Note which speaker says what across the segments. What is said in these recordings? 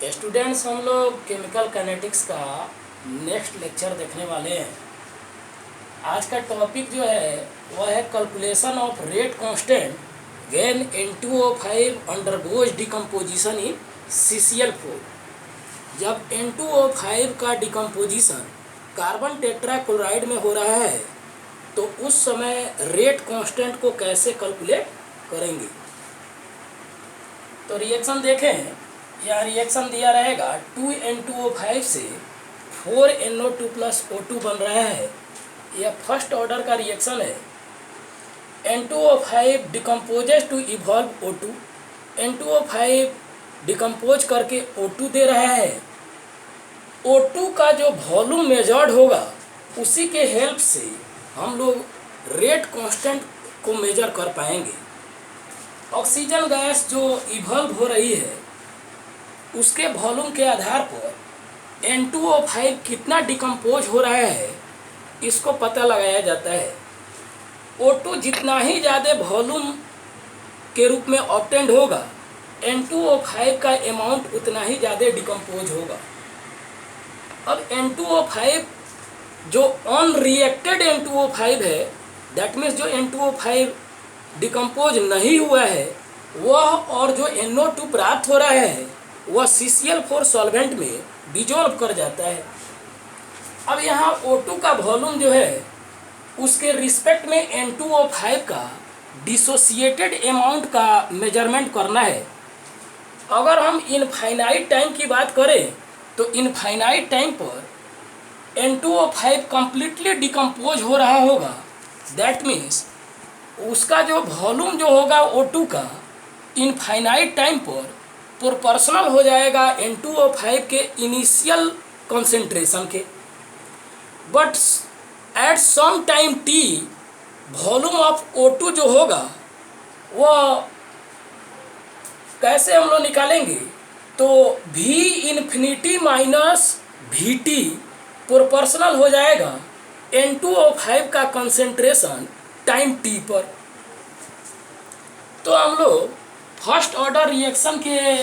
Speaker 1: Students, हम लोग chemical kinetics का नेक्स्ट लेक्चर देखने वाले हैं। आज का टॉपिक जो है वह है calculation of rate constant when N2O5 undergoes decomposition in CCl4। जब N2O5 का डिकम्पोजिशन कार्बन टेट्राक्लोराइड में हो रहा है तो उस समय रेट कांस्टेंट को कैसे कैलकुलेट करेंगे। तो रिएक्शन देखें, यह रिएक्शन दिया रहेगा 2N2O5 से 4NO2 प्लस O2 बन रहा है। यह फर्स्ट ऑर्डर का रिएक्शन है। N2O5 decomposes to evolve O2। N2O5 decompose करके O2 दे रहा है। O2 का जो वॉल्यूम मेजर्ड होगा उसी के हेल्प से हम लोग रेट कांस्टेंट को मेजर कर पाएंगे। ऑक्सीजन गैस जो इवॉल्व हो रही है उसके वॉल्यूम के आधार पर N2O5 कितना डिकम्पोज हो रहा है इसको पता लगाया जाता है। O2 जितना ही ज़्यादा वॉल्यूम के रूप में ऑब्टेंड होगा, N2O5 का अमाउंट उतना ही ज़्यादा डिकम्पोज होगा। अब N2O5 जो अनरिएक्टेड N2O5 है, दैट मीन्स जो N2O5 डिकम्पोज नहीं हुआ है वह और जो NO2 प्राप्त हो रहा है वह CCl4 सॉल्वेंट में डिजोल्व कर जाता है। अब यहाँ O2 का वॉल्यूम जो है उसके रिस्पेक्ट में N2O5 का डिसोसिएटेड अमाउंट का मेजरमेंट करना है। अगर हम इनफाइनाइट टाइम की बात करें तो इनफाइनाइट टाइम पर N2O5 कंप्लीटली डिकम्पोज हो रहा होगा। दैट मीन्स उसका जो वॉल्यूम जो होगा O2 का इनफाइनाइट टाइम पर प्रोपोर्शनल हो जाएगा N2O5 के इनिशियल कंसेंट्रेशन के। But at some time t volume of O2 जो होगा वह कैसे हम लोग निकालेंगे, तो V infinity minus VT proportional हो जाएगा N2O5 का कंसेंट्रेशन टाइम t पर। तो हम लोग फर्स्ट ऑर्डर रिएक्शन के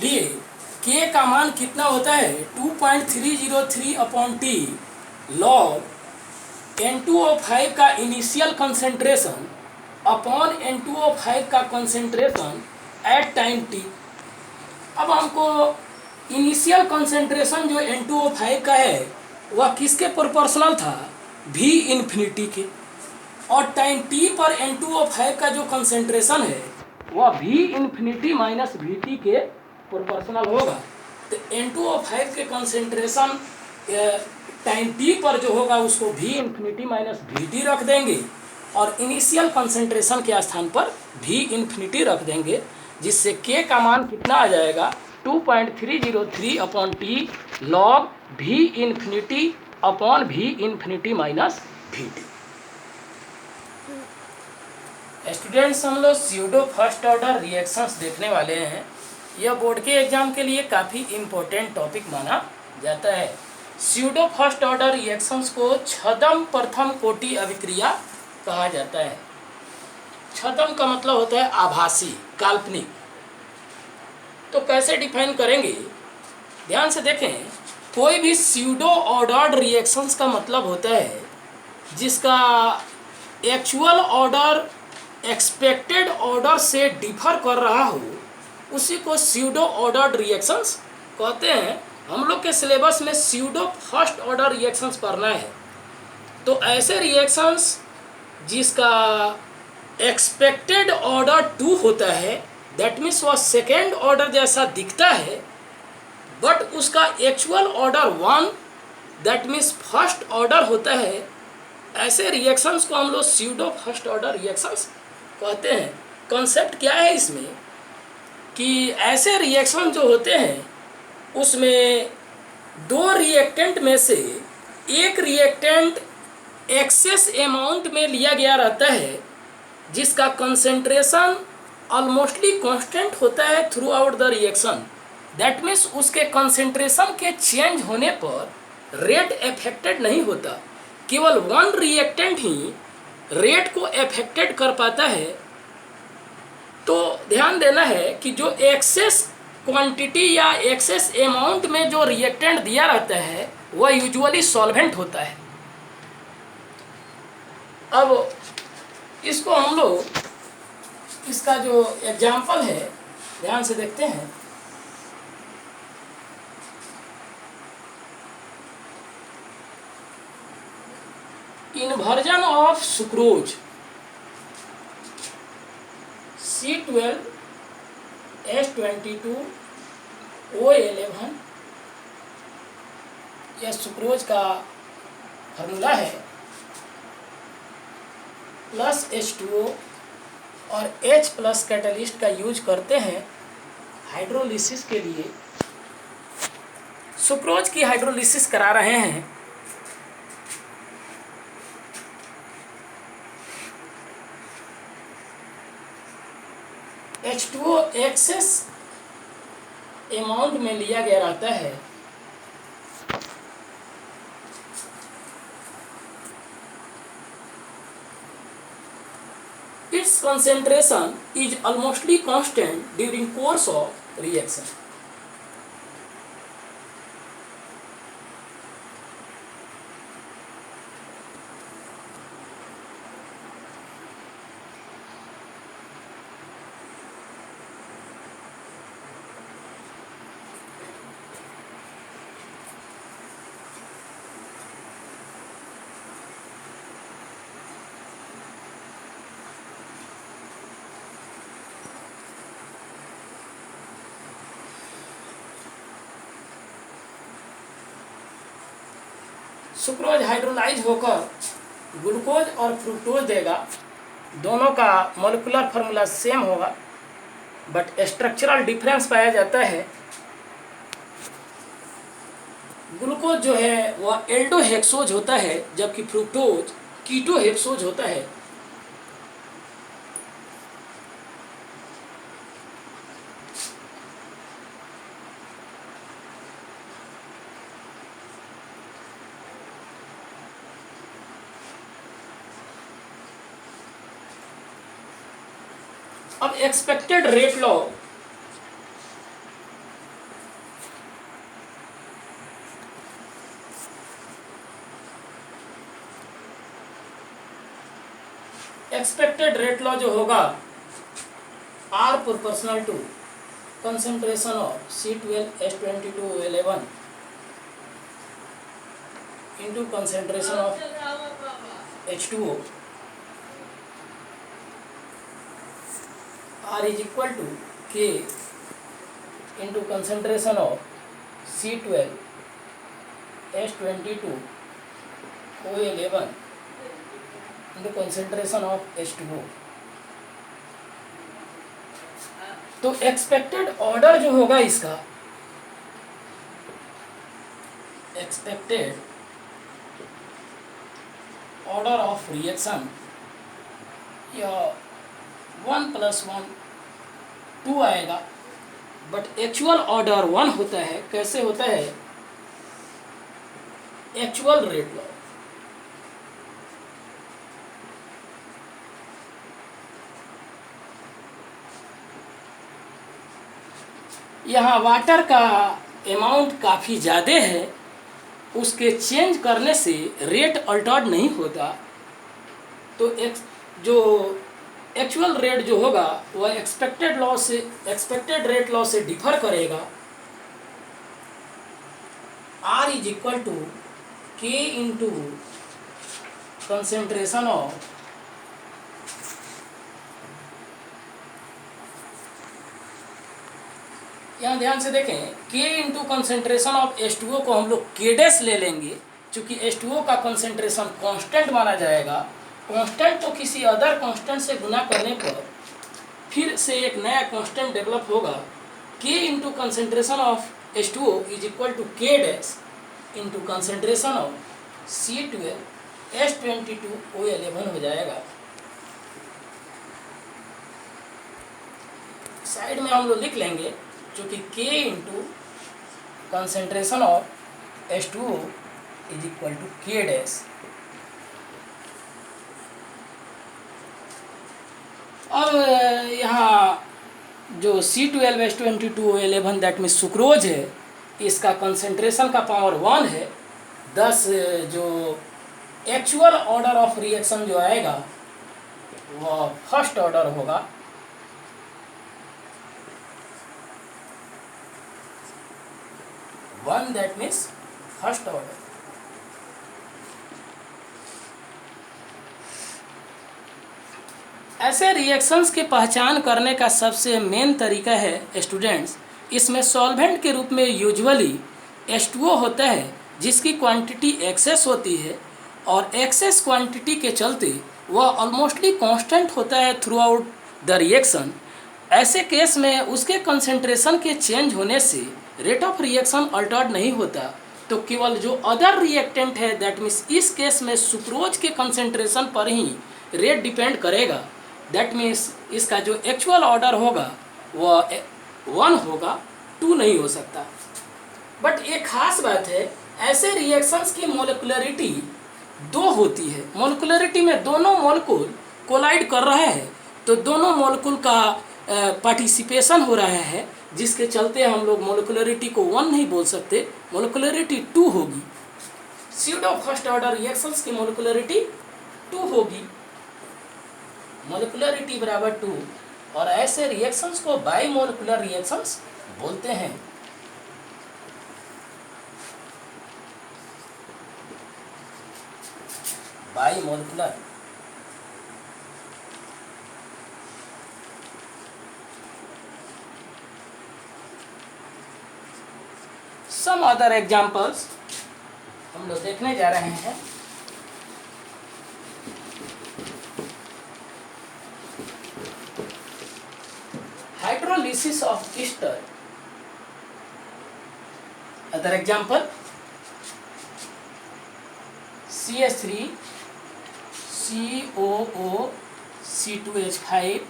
Speaker 1: लिए K का मान कितना होता है 2.303/T log N2O5 का इनिशियल कंसेंट्रेशन अपॉन N2O5 का कंसेंट्रेशन एट टाइम t। अब हमको इनिशियल कंसेंट्रेशन जो N2O5 का है वह किसके प्रोपोर्शनल था, V इन्फिनिटी के, और टाइम t पर N2O5 का जो कंसेंट्रेशन है वह V इन्फिनिटी माइनस VT के प्रोपोर्शनल होगा। तो N2O5 के कंसेंट्रेशन टाइम t पर जो होगा उसको V इन्फिनिटी माइनस VT रख देंगे और इनिशियल कंसेंट्रेशन के स्थान पर V इन्फिनिटी रख देंगे, जिससे K का मान कितना आ जाएगा 2.303/T log V infinity upon V infinity minus VT। Students, हम लोग स्यूडो फर्स्ट ऑर्डर रिएक्शंस देखने वाले हैं। यह बोर्ड के एग्जाम के लिए काफ़ी इम्पोर्टेंट टॉपिक माना जाता है। स्यूडो फर्स्ट ऑर्डर रिएक्शंस को छद्म प्रथम कोटि अभिक्रिया कहा जाता है। छद्म का मतलब होता है आभासी, काल्पनिक। तो कैसे डिफाइन करेंगे, ध्यान से देखें। कोई भी स्यूडो ऑर्डर्ड रिएक्शंस का मतलब होता है जिसका एक्चुअल ऑर्डर एक्सपेक्टेड ऑर्डर से डिफर कर रहा हो, उसी को स्यूडो ऑर्डर्ड रिएक्शंस कहते हैं। हम लोग के सिलेबस में स्यूडो फर्स्ट ऑर्डर रिएक्शंस पढ़ना है। तो ऐसे रिएक्शंस जिसका एक्सपेक्टेड ऑर्डर 2 होता है, दैट मीन्स वह सेकेंड ऑर्डर जैसा दिखता है, बट उसका actual order 1 that means first order होता है। ऐसे रिएक्शंस को हम लोग स्यूडो फर्स्ट ऑर्डर रिएक्शंस कहते हैं। कॉन्सेप्ट क्या है इसमें कि ऐसे रिएक्शन जो होते हैं उसमें दो रिएक्टेंट में से एक रिएक्टेंट एक्सेस अमाउंट में लिया गया रहता है जिसका कंसेंट्रेशन ऑलमोस्टली कांस्टेंट होता है through out the reaction. That means उसके कंसेंट्रेशन के चेंज होने पर रेट अफेक्टेड नहीं होता, केवल वन रिएक्टेंट ही रेट को अफेक्टेड कर पाता है। तो ध्यान देना है कि जो एक्सेस क्वांटिटी या एक्सेस अमाउंट में जो रिएक्टेंट दिया रहता है वह यूजुअली सॉल्वेंट होता है। अब इसको हम लोग, इसका जो एग्जाम्पल है ध्यान से देखते हैं। इन्वर्जन ऑफ सुक्रोज C12H22O11, यह सुक्रोज का फार्मूला है, प्लस H2O और H प्लस कैटलिस्ट का यूज करते हैं हाइड्रोलिसिस के लिए। सुक्रोज की हाइड्रोलिसिस करा रहे हैं। H2O एक्सेस अमाउंट में लिया गया रहता है। Its concentration is almostly constant during course of reaction. Sucrose hydrolyse होकर ग्लूकोज और फ्रुक्टोज देगा। दोनों का मॉलिक्यूलर फार्मूला सेम होगा, बट स्ट्रक्चरल डिफरेंस पाया जाता है। ग्लूकोज जो है वह एल्डोहेक्सोज होता है, जबकि फ्रुक्टोज कीटोहेक्सोज होता है। अब expected rate law, expected rate law जो होगा R proportional to concentration of C12H22O11 into concentration of H2O, R is equal to K into concentration of C12H22O11 into concentration of H2O। तो expected order जो होगा इसका, expected order of reaction या 1 + 1 2 आएगा, but actual order 1 होता है। कैसे होता है? एक्चुअल रेट लॉ, यहाँ वाटर का अमाउंट काफ़ी ज़्यादा है, उसके चेंज करने से रेट अल्टर्ड नहीं होता। तो जो एक्चुअल रेट जो होगा वह एक्सपेक्टेड रेट लॉ से डिफर करेगा। R is equal to K into concentration of यहाँ ध्यान से देखें, K into concentration of H2O को हम लोग K' ले लेंगे, क्योंकि H2O का कंसेंट्रेशन कांस्टेंट माना जाएगा। कांस्टेंट तो किसी अदर कांस्टेंट से गुना करने पर फिर से एक नया कांस्टेंट डेवलप होगा। K into concentration of H2O is equal to K' into concentration of C12H22O11 हो जाएगा। साइड में हम लोग लिख लेंगे, जो कि K into concentration of H2O is equal to K'। अब यहाँ जो C12H22O11 दैट मीन सुक्रोज है, इसका कंसंट्रेशन का पावर 1 है। दस जो एक्चुअल ऑर्डर ऑफ रिएक्शन जो आएगा वह फर्स्ट ऑर्डर होगा। One that means first order. ऐसे रिएक्शंस की पहचान करने का सबसे मेन तरीका है स्टूडेंट्स, इसमें सॉल्वेंट के रूप में यूजुअली H2O होता है जिसकी क्वांटिटी एक्सेस होती है, और एक्सेस क्वांटिटी के चलते वह ऑलमोस्टली कांस्टेंट होता है थ्रू आउट द रिएक्शन। ऐसे केस में उसके कंसंट्रेशन के चेंज होने से रेट ऑफ रिएक्शन अल्टर्ड नहीं होता, तो केवल जो अदर रिएक्टेंट है दैट मीन्स इस केस में सुक्रोज के कंसंट्रेशन पर ही रेट डिपेंड करेगा। दैट मीन्स इसका जो एक्चुअल ऑर्डर होगा वह 1 होगा, 2 नहीं हो सकता। बट एक खास बात है, ऐसे रिएक्शंस की मोलिकुलरिटी 2 होती है। मोलिकुलरिटी में दोनों मोलिकुल कोलाइड कर रहे हैं, तो दोनों मोलिकुल का पार्टिसिपेशन हो रहा है, जिसके चलते हम लोग मोलिकुलरिटी को 1 नहीं बोल सकते, मोलिकुलरिटी 2 होगी। स्यूडो फर्स्ट ऑर्डर रिएक्शंस की मोलिकुलरिटी 2 होगी, मोलिकुलरिटी बराबर 2, और ऐसे रिएक्शंस को बाई मोलिकुलर रिएक्शंस बोलते हैं। Bimolecular. Some other examples हम लोग देखने जा रहे हैं। Hydrolysis of ester. Other example CH3 COO C2H5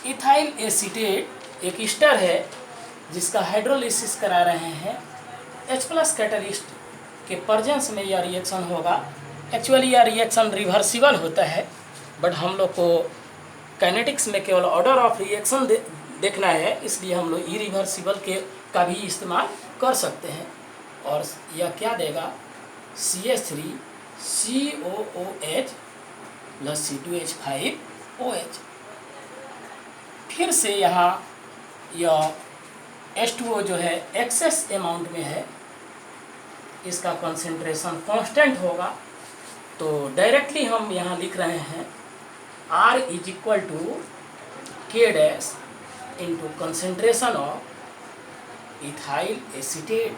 Speaker 1: ethyl acetate एक ईस्टर है जिसका हाइड्रोलिसिस करा रहे हैं। H+ कैटलिस्ट के प्रेजेंस में यह रिएक्शन होगा। एक्चुअली यह रिएक्शन रिवर्सिबल होता है, बट हम लोग को काइनेटिक्स में केवल ऑर्डर ऑफ रिएक्शन देखना है, इसलिए हम लोग इरिवर्सिबल का भी इस्तेमाल कर सकते हैं। और यह क्या देगा, CH3 COOH + C2H5OH। फिर से यहाँ यह H2O जो है एक्सेस अमाउंट में है, इसका कंसंट्रेशन कांस्टेंट होगा, तो डायरेक्टली हम यहाँ लिख रहे हैं R = K' into concentration of ethyl acetate.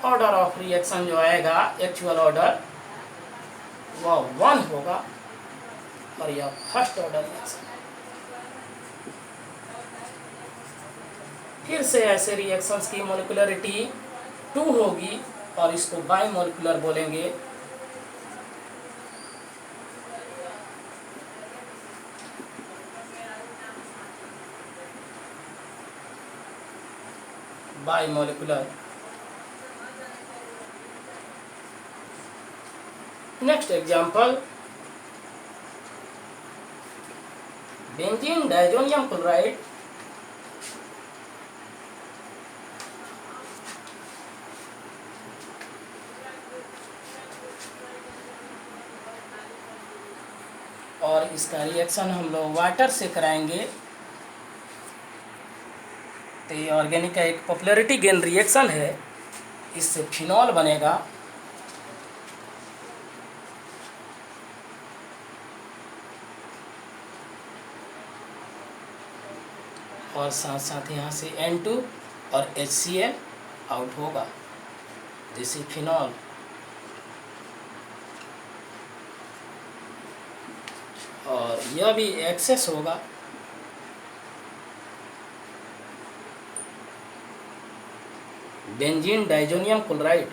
Speaker 1: Order of reaction जो आएगा एक्चुअल ऑर्डर वह 1 होगा, और यह फर्स्ट ऑर्डर रिएक्शन। फिर से ऐसे रिएक्शंस की मोलिकुलरिटी 2 होगी, और इसको बाई मोलिकुलर बोलेंगे। By molecular. Next example, benzene diazonium chloride और इसका रिएक्शन हम लोग वाटर से कराएंगे, तो ये ऑर्गेनिक का एक पॉपुलैरिटी गेन रिएक्शन है। इससे फिनॉल बनेगा, और साथ साथ यहाँ से N2 और HCl आउट होगा, जैसे फिनॉल। और यह भी एक्सेस होगा, बेंजीन डाइजोनियम क्लोराइड।